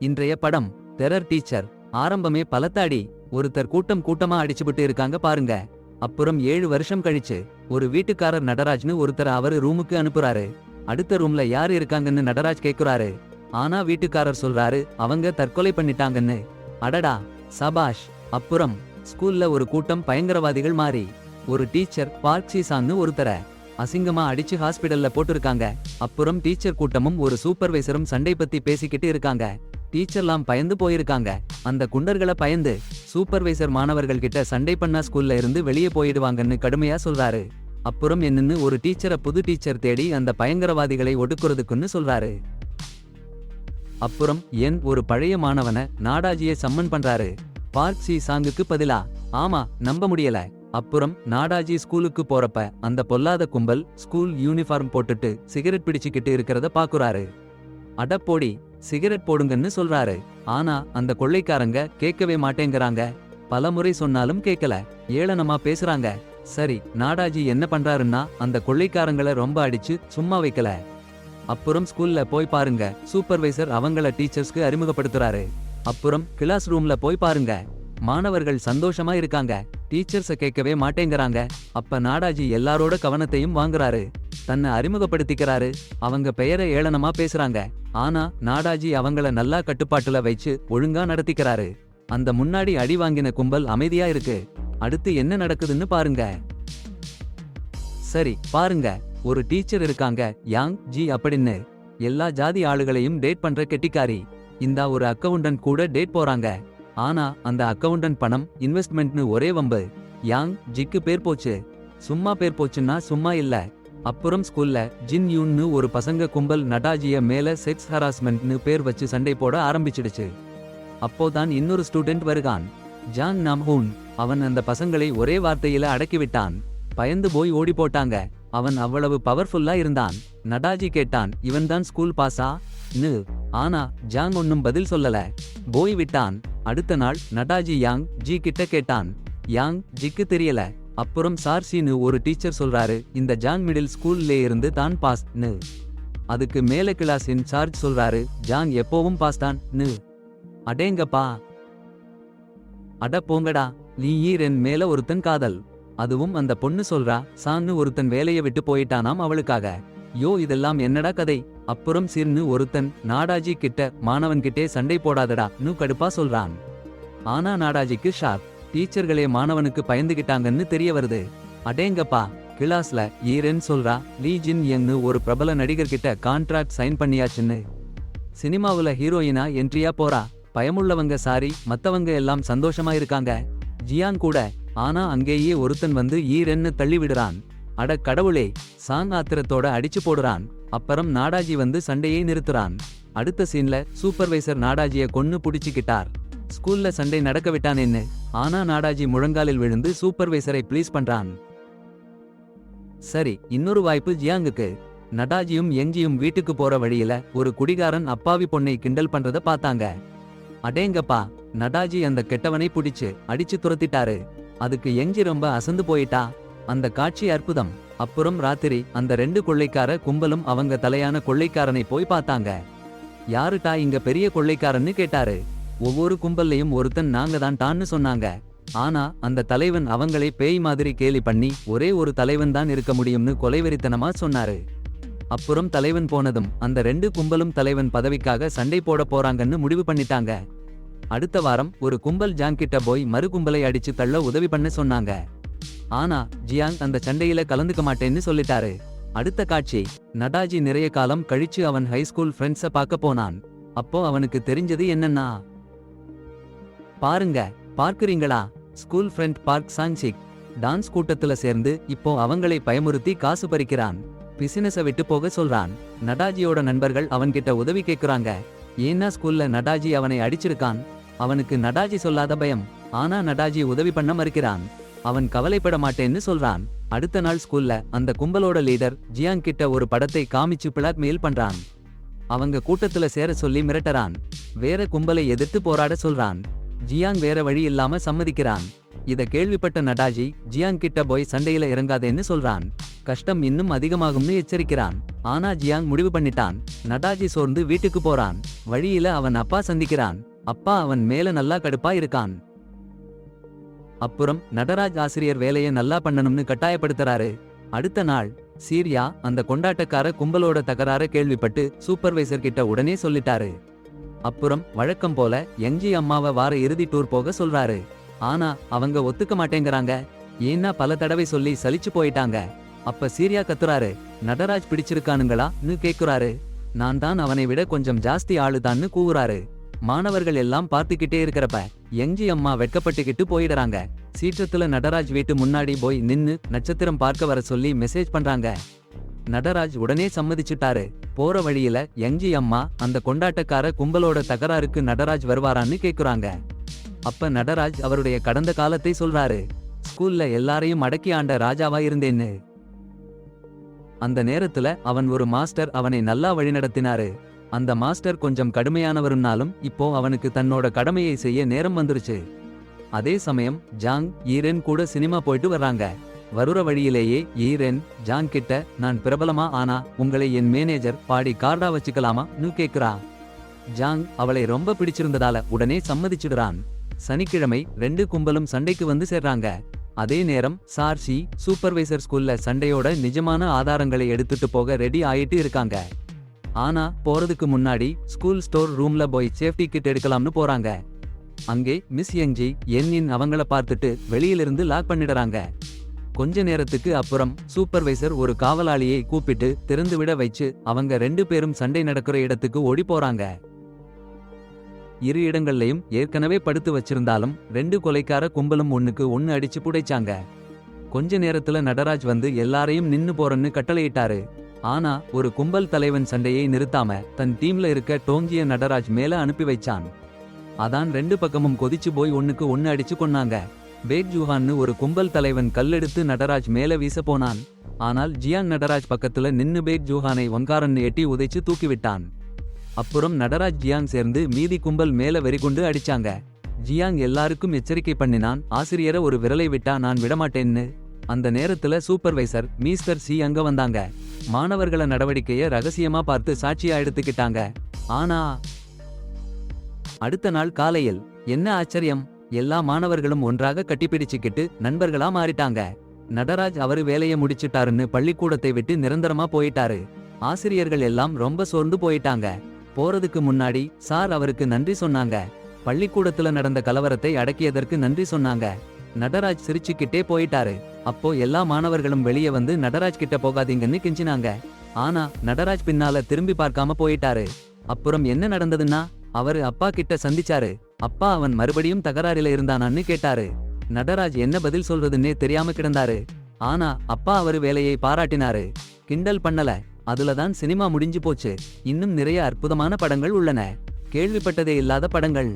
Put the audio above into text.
இன்றைய படம் terror teacher. ஆரம்பமே பலத்தாடி. ஒருத்தர் கூட்டம் கூட்டமா அடிச்சுபிட்டு இருக்காங்க பாருங்க. அப்புறம் 7 வருஷம் கழிச்சு ஒரு வீட்டுக்காரர் நடராஜ்னு ஒருத்தர் அவரு ரூமுக்கு அனுப்புறாரு. அடுத்த ரூம்ல யாரு இருக்காங்கன்னு நடராஜ் கேக்குறாரு. ஆனா வீட்டுக்காரர் சொல்றாரு அவங்க தற்கொலை பண்ணிட்டாங்கன்னு. அடடா, சபாஷ். அப்புறம் ஸ்கூல்ல ஒரு கூட்டம் பயங்கரவாதிகள் மாறி ஒரு டீச்சர் பார்க் சீசான்னு ஒருத்தர அசிங்கமா அடிச்சு ஹாஸ்பிடல்ல போட்டிருக்காங்க. அப்புறம் டீச்சர் கூட்டமும் ஒரு சூப்பர்வைசரும் சண்டை பத்தி பேசிக்கிட்டு இருக்காங்க. டீச்சர்லாம் பயந்து போயிருக்காங்க. அந்த குண்டர்களை பயந்து சூப்பர்வைசர் மாணவர்கள் கிட்ட சண்டை பண்ணா ஸ்கூல்ல இருந்து வெளியே போயிடுவாங்கன்னு கடுமையா சொல்றாரு. அப்புறம் என்னன்னு ஒரு டீச்சரை புது டீச்சர் தேடி அந்த பயங்கரவாதிகளை ஒடுக்குறதுக்குன்னு சொல்றாரு. அப்புறம் ஒரு பழைய மாணவன நாடாஜியை சம்மன் பண்றாரு. பார்க் சி சாங்குக்கு பதிலா. ஆமா, நம்ப முடியல. அப்புறம் நாடாஜி ஸ்கூலுக்கு போறப்ப அந்த பொல்லாத கும்பல் ஸ்கூல் யூனிஃபார்ம் போட்டுட்டு சிகரெட் பிடிச்சுக்கிட்டு இருக்கிறத பாக்குறாரு. அடப்போடி, சிகரெட் போடுங்கன்னு சொல்றாரு. ஆனா அந்த கொள்ளைக்காரங்க கேட்கவே மாட்டேங்கிறாங்க. பலமுறை சொன்னாலும் கேட்கல. ஏளனமா பேசுறாங்க. சரி, நாடாஜி என்ன பண்றாருன்னா அந்த கொள்ளைக்காரங்களை ரொம்ப அடிச்சு சும்மா வைக்கல. அப்புறம் ஸ்கூல்ல போய் பாருங்க, சூப்பர்வைசர் அவங்கள டீச்சர்ஸ்க்கு அறிமுகப்படுத்துறாரு. அப்புறம் கிளாஸ் ரூம்ல போய் பாருங்க, மாணவர்கள் சந்தோஷமா இருக்காங்க. டீச்சர்ஸ கேட்கவே மாட்டேங்கிறாங்க. அப்ப நாடாஜி எல்லாரோட கவனத்தையும் வாங்குறாரு. தன்னை அறிமுகப்படுத்திக்கிறாரு. அவங்க பெயரை ஏளனமா பேசுறாங்க. ஆனா நாடாஜி அவங்கள நல்லா கட்டுப்பாட்டுல வச்சு ஒழுங்கா நடத்திக்கிறாரு. அந்த முன்னாடி அடி வாங்கின கும்பல் அமைதியா இருக்கு. அடுத்து என்ன நடக்குதுன்னு பாருங்க. சரி, பாருங்க. ஒரு டீச்சர் இருக்காங்க, யாங் ஜி அப்படின்னு. எல்லா ஜாதி ஆளுகளையும் டேட் பண்ற கெட்டிக்காரி. இந்த ஒரு அக்கவுண்டன்ட் கூட டேட் போறாங்க. ஆனா அந்த அக்கவுண்டன்ட் பணம் இன்வெஸ்ட்மெண்ட்னு ஒரே வம்பு. யாங் ஜிக்கு பேர் போச்சு. சும்மா பேர் போச்சுன்னா சும்மா இல்ல. அப்புறம் ஸ்கூல்ல ஜின் யூன்னு ஒரு பசங்க கும்பல் நடாஜிய மேல செக்ஸ் ஹராஸ்மெண்ட்னு பேர் வச்சு சண்டை போட ஆரம்பிச்சிடுச்சு. அப்போதான் இன்னொரு ஸ்டூடெண்ட் வருகான், ஜாங் நாம்ஹூன். அவன் அந்த பசங்களை ஒரே வார்த்தையில அடக்கிவிட்டான். பயந்து போய் ஓடி போட்டாங்க. அவன் அவ்வளவு பவர்ஃபுல்லா இருந்தான். நடாஜி கேட்டான், இவன்தான் ஸ்கூல் பாஸா னு. ஆனா ஜாங் ஒன்னும் பதில் சொல்லல, போய் விட்டான். அடுத்த நாள் நடாஜி யாங் ஜி கிட்ட கேட்டான். யாங் ஜிக்கு தெரியல. அப்புறம் சார்சின்னு ஒரு டீச்சர் சொல்றாரு, இந்த ஜாங் மிடில் ஸ்கூல்ல இருந்து தான் பாஸ் னு. அதுக்கு மேல கிளாஸ் இன்சார்ஜ் சொல்றாரு, ஜாங் எப்போவும் பாஸ் தான் னு. அடேங்கப்பா. அட போங்கடா, நீ ஈரென் மேல ஒருத்தன் காதல். அதுவும் அந்த பொண்ணு சொல்றா, சான்னு ஒருத்தன் வேலையை விட்டு போயிட்டானாம் அவளுக்காக. யோ, இதெல்லாம் என்னடா கதை. அப்புறம் சிர்னு ஒருத்தன் நாடாஜி கிட்ட மாணவன்கிட்டே சண்டை போடாதடா நு கடுப்பா சொல்றான். ஆனா நாடாஜிக்கு ஷாக். டீச்சர்களே மாணவனுக்கு பயந்துகிட்டாங்கன்னு தெரிய வருது. அடேங்கப்பா. கிளாஸ்ல ஈரென் சொல்றா, லீ ஜின் யங்னு ஒரு பிரபல நடிகர் கிட்ட கான்ட்ராக்ட் சைன் பண்ணியாச்சுன்னு. சினிமாவுல ஹீரோயினா என்ட்ரியா போறா. பயமுள்ளவங்க சாரி, மத்தவங்க எல்லாம் சந்தோஷமா இருக்காங்க. ஜியாங் கூட. ஆனா அங்கேயே ஒருத்தன் வந்து ஈரென்னு தள்ளி விடுறான். அட கடவுளே. சாங் ஆத்திரத்தோட அடிச்சு போடுறான். அப்புறம் நாடாஜி வந்து சண்டையை நிறுத்துறான். அடுத்த சீன்ல சூப்பர்வைசர் நாடாஜிய கொன்னு புடிச்சுக்கிட்டார். ஸ்கூல்ல சண்டை நடக்க விட்டானேன்னு. ஆனா நாடாஜி முழங்காலில் விழுந்து சூப்பர்வைசரை ப்ளீஸ் பண்றான். சரி, இன்னொரு வாய்ப்பு ஜியாங்குக்கு. நடாஜியும் யங்ஜியும் வீட்டுக்கு போற வழியில ஒரு குடிகாரன் அப்பாவி பொண்ணை கிண்டல் பண்றத பார்த்தாங்க. அடேங்கப்பா. நடாஜி அந்த கெட்டவனை புடிச்சு அடிச்சு துரத்திட்டாரு. அதுக்கு யங்ஜி ரொம்ப அசந்து போயிட்டா. அந்த காட்சி அற்புதம். அப்புறம் ராத்திரி அந்த 2 கொள்ளைக்கார கும்பலும் அவங்க தலையான கொள்ளைக்காரனை போய் பார்த்தாங்க. யாருட்டா இங்க பெரிய கொள்ளைக்காரன்னு கேட்டாரு. ஒவ்வொரு கும்பல்லையும் ஒருத்தன் நாங்க தான் டான்னு சொன்னாங்க. ஆனா அந்த தலைவன் அவங்களை பேய் மாதிரி கேலி பண்ணி ஒரே ஒரு தலைவன் தான் இருக்க முடியும்னு கொலைவெறித்தனமா சொன்னாரு. அப்புறம் தலைவன் போனதும் அந்த 2 கும்பலும் தலைவன் பதவிக்காக சண்டை போட போறாங்கன்னு முடிவு பண்ணிட்டாங்க. அடுத்த வாரம் ஒரு கும்பல் ஜாங் கிட்ட போய் மறு கும்பலை அடிச்சு தள்ள உதவி பண்ண சொன்னாங்க. ஆனா ஜியாங் அந்த சண்டையில கலந்துக்க மாட்டேன்னு சொல்லிட்டாரு. அடுத்த காட்சி, நடாஜி நிறைய காலம் கழிச்சு அவன் ஹைஸ்கூல் ஃப்ரெண்ட்ஸ பார்க்க போனான். அப்போ அவனுக்கு தெரிஞ்சது என்னன்னா, பாருங்க, பார்க்கிறீங்களா, ஸ்கூல் ஃப்ரெண்ட் பார்க் சாங்சிக் டான்ஸ் கூட்டத்துல சேர்ந்து இப்போ அவங்களை பயமுறுத்தி காசு பறிக்கிறான். பிசினஸ விட்டு போக சொல்றான். நடாஜியோட நண்பர்கள் அவன்கிட்ட உதவி கேக்குறாங்க. ஏன்னா ஸ்கூல்ல நடாஜி அவனை அடிச்சிருக்கான். அவனுக்கு நடாஜி சொல்லாத பயம். ஆனா நடாஜி உதவி பண்ண மறுக்கிறான். அவன் கவலைப்பட மாட்டேன்னு சொல்றான். அடுத்த நாள் ஸ்கூல்ல அந்த கும்பலோட லீடர் ஜியாங் கிட்ட ஒரு படத்தை காமிச்சு பிளாக்மெயில் பண்றான். அவங்க கூட்டத்துல சேர சொல்லி மிரட்டறான். வேற கும்பலை எதிர்த்து போராட சொல்றான். ஜியாங் வேற வழி இல்லாம சம்மதிக்கிறான். இத கேள்விப்பட்ட நடாஜி ஜியாங் கிட்ட போய் சண்டையில இறங்காதேன்னு சொல்றான். கஷ்டம் இன்னும் அதிகமாகும்னு எச்சரிக்கிறான். ஆனா ஜியாங் முடிவு பண்ணிட்டான். நடாஜி சோர்ந்து வீட்டுக்கு போறான். வழியில அவன் அப்பா சந்திக்கிறான். அப்பா அவன் மேல நல்லா கடுப்பா இருக்கான். அப்புறம் நடராஜ் ஆசிரியர் வேலையை நல்லா பண்ணணும்னு கட்டாயப்படுத்துறாரு. அடுத்த நாள் சீர்யா அந்த கொண்டாட்டக்கார கும்பலோட தகராற கேள்விப்பட்டு சூப்பர்வைசர் கிட்ட உடனே சொல்லிட்டாரு. அப்புறம் வழக்கம் போல யங்ஜி அம்மாவை வார இறுதி டூர் போக சொல்றாரு. ஆனா அவங்க ஒத்துக்க மாட்டேங்கிறாங்க. ஏன்னா பல தடவை சொல்லி சலிச்சு போயிட்டாங்க. அப்ப சீர்யா கத்துறாரு. நடராஜ் பிடிச்சிருக்கானுங்களான்னு கேக்குறாரு. நான் தான் அவனை விட கொஞ்சம் ஜாஸ்தி ஆளுதான்னு கூவுறாரு. மாணவர்கள் எல்லாம் பார்த்துக்கிட்டே இருக்கிறப்ப யங்ஜி அம்மா வெட்கப்பட்டுக்கிட்டு போயிடுறாங்க. சீற்றத்துல நடராஜ் வீட்டு முன்னாடி போய் நின்னு நட்சத்திரம் பார்க்க வர சொல்லி மெசேஜ் பண்றாங்க. நடராஜ் உடனே சம்மதிச்சுட்டாரு. போற வழியில யங்ஜி அம்மா அந்த கொண்டாட்டக்கார கும்பலோட தகராறுக்கு நடராஜ் வருவாரான்னு கேக்குறாங்க. அப்ப நடராஜ் அவருடைய கடந்த காலத்தை சொல்றாரு. ஸ்கூல்ல எல்லாரையும் அடக்கி ஆண்ட ராஜாவா இருந்தேன்னு. அந்த நேரத்துல அவன் ஒரு மாஸ்டர் அவனை நல்லா வழிநடத்தினாரு. அந்த மாஸ்டர் கொஞ்சம் கடுமையானவருன்னாலும் இப்போ அவனுக்கு தன்னோட கடமையை செய்ய நேரம் வந்துருச்சு. அதே சமயம் ஜாங் ஈரென் கூட சினிமா போயிட்டு வர்றாங்க. வருற வழியிலேயே ஈரென் ஜாங் கிட்ட நான் பிரபலமா ஆனா உங்களை என் மேனேஜர் பாடி கார்டா வச்சுக்கலாமான்னு கேக்குறா. ஜாங் அவளை ரொம்ப பிடிச்சிருந்ததால உடனே சம்மதிச்சிடுறான். சனிக்கிழமை 2 கும்பலும் சண்டைக்கு வந்து சேர்றாங்க. அதே நேரம் சார்ஷி சூப்பர்வைசர் ஸ்கூல்ல சண்டையோட நிஜமான ஆதாரங்களை எடுத்துட்டு போக ரெடி ஆயிட்டு இருக்காங்க. ஆனா போறதுக்கு முன்னாடி ஸ்கூல் ஸ்டோர் ரூம்ல போய் சேஃப்டி கிட் எடுக்கலாம்னு போறாங்க. அங்கே மிஸ் யங்ஜி என்னின் அவங்கள பார்த்துட்டு வெளியிலிருந்து லாக் பண்ணிடுறாங்க. கொஞ்ச நேரத்துக்கு அப்புறம் சூப்பர்வைசர் ஒரு காவலாளியை கூப்பிட்டு திறந்துவிட வச்சு அவங்க 2 பேரும் சண்டை நடக்கிற இடத்துக்கு ஓடி போறாங்க. இரு இடங்கள்லயும் ஏற்கனவே படுத்து வச்சிருந்தாலும் 2 கொலைக்கார கும்பலும் ஒண்ணுக்கு ஒண்ணு அடிச்சு புடைச்சாங்க. கொஞ்ச நேரத்துல நடராஜ் வந்து எல்லாரையும் நின்னு போறன்னு கட்டளையிட்டாரு. ஆனா ஒரு கும்பல் தலைவன் சண்டையை நிறுத்தாம தன் டீம்ல இருக்க டோங்கிய நடராஜ் மேல அனுப்பி வைச்சான். அதான் 2 பக்கமும் கொதிச்சு போய் ஒண்ணுக்கு ஒண்ணு அடிச்சு கொன்னாங்க. பேக் ஜூஹான்னு ஒரு கும்பல் தலைவன் கல்லெடுத்து நடராஜ் மேல வீச போனான். ஆனால் ஜியாங் நடராஜ் பக்கத்துல நின்னு பேக் ஜூஹானை ஒங்காரன்னு எட்டி உதைச்சு தூக்கிவிட்டான். அப்புறம் நடராஜ் ஜியாங் சேர்ந்து மீதி கும்பல் மேல வெறிகொண்டு அடிச்சாங்க. ஜியாங் எல்லாருக்கும் எச்சரிக்கை பண்ணினான். ஆசிரியரை ஒரு விரலை விட்டா நான் விடமாட்டேன்னு. அந்த நேரத்துல சூப்பர்வைசர் மிஸ்டர் சி அங்க வந்தாங்க. மாணவர்கள நடவடிக்கைய ரகசியமா பார்த்து சாட்சியா எடுத்துக்கிட்டாங்க. ஆனா அடுத்த நாள் காலையில் என்ன ஆச்சரியம், எல்லா மாணவர்களும் ஒன்றாக கட்டிப்பிடிச்சுக்கிட்டு நண்பர்களா மாறிட்டாங்க. நடராஜ் அவரு வேலைய முடிச்சிட்டாருன்னு பள்ளிக்கூடத்தை விட்டு நிரந்தரமா போயிட்டாரு. ஆசிரியர்கள் எல்லாம் ரொம்ப சோர்ந்து போயிட்டாங்க. போறதுக்கு முன்னாடி சார் அவருக்கு நன்றி சொன்னாங்க. பள்ளிக்கூடத்துல நடந்த கலவரத்தை அடக்கியதற்கு நன்றி சொன்னாங்க. நடராஜ் சிரிச்சுக்கிட்டே போயிட்டாரு. அப்போ எல்லா மாணவர்களும் வெளியே வந்து நடராஜ் கிட்ட போகாதீங்கன்னு கெஞ்சினாங்க. ஆனா நடராஜ் பின்னால திரும்பி பார்க்காம போயிட்டாரு. அப்புறம் என்ன நடந்ததுன்னா அவரு அப்பா கிட்ட சந்திச்சாரு. அப்பா அவன் மறுபடியும் தகராறில இருந்தானான்னு கேட்டாரு. நடராஜ் என்ன பதில் சொல்றதுன்னே தெரியாம கிடந்தாரு. ஆனா அப்பா அவரு வேலையை பாராட்டினாரு. கிண்டல் பண்ணல. அதுலதான் சினிமா முடிஞ்சு போச்சு. இன்னும் நிறைய அற்புதமான படங்கள் உள்ளன. கேள்விப்பட்டதே இல்லாத படங்கள்.